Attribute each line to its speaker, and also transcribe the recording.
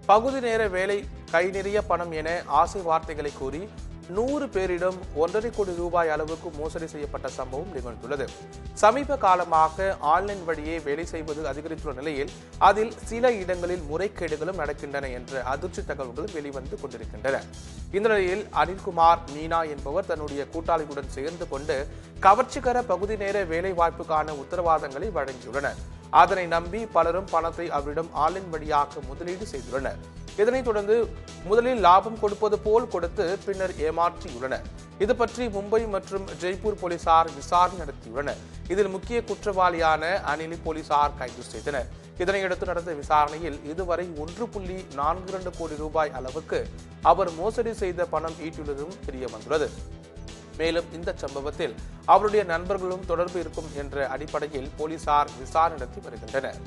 Speaker 1: பகுதி நேர வேலை, கை நிறைய பணம் என ஆசை வார்த்தைகளை கூறி 100 பேரிடம் 1.5 கோடி ரூபாய் அளவுக்கு மோசடி செய்யப்பட்ட சம்பவம் நிகழ்ந்துள்ளது. சமீப காலமாக ஆன்லைன் வழியே வேலை செய்வது அதிகரித்துள்ள நிலையில் அதில் சில இடங்களில் முறைகேடுகளும் நடக்கின்றன என்ற அதிர்ச்சி தகவல்கள் வெளிவந்து கொண்டிருக்கின்றன. இந்த நிலையில் அனில்குமார் மீனா என்பவர் தன்னுடைய கூட்டாளிகளுடன் சேர்ந்து கொண்டு கவர்ச்சிகர பகுதி நேர வேலை வாய்ப்புக்கான உத்தரவாதங்களை வழங்கியுள்ளனர். அதனை நம்பி பலரும் பணத்தை அவரிடம் ஆன்லைன் வழியாக முதலீடு செய்துள்ளனர். இதனைத் தொடர்ந்து முதலில் லாபம் கொடுப்பது போல் கொடுத்து பின்னர் ஏமாற்றியுள்ளனர். இது பற்றி மும்பை மற்றும் ஜெய்ப்பூர் போலீசார் விசாரணை நடத்தியுள்ளனர். இதில் முக்கிய குற்றவாளியான அனிலை போலீசார் கைது செய்தனர். இதனையடுத்து நடந்த விசாரணையில் இதுவரை 1.42 கோடி ரூபாய் அளவுக்கு அவர் மோசடி செய்த பணம் ஈட்டியுள்ளதும் தெரிய வந்துள்ளது. மேலும் இந்த சம்பவத்தில் அவருடைய நண்பர்களும் தொடர்பு இருக்கும் என்ற அடிப்படையில் போலீசார் விசாரணை நடத்தி வருகின்றனர்.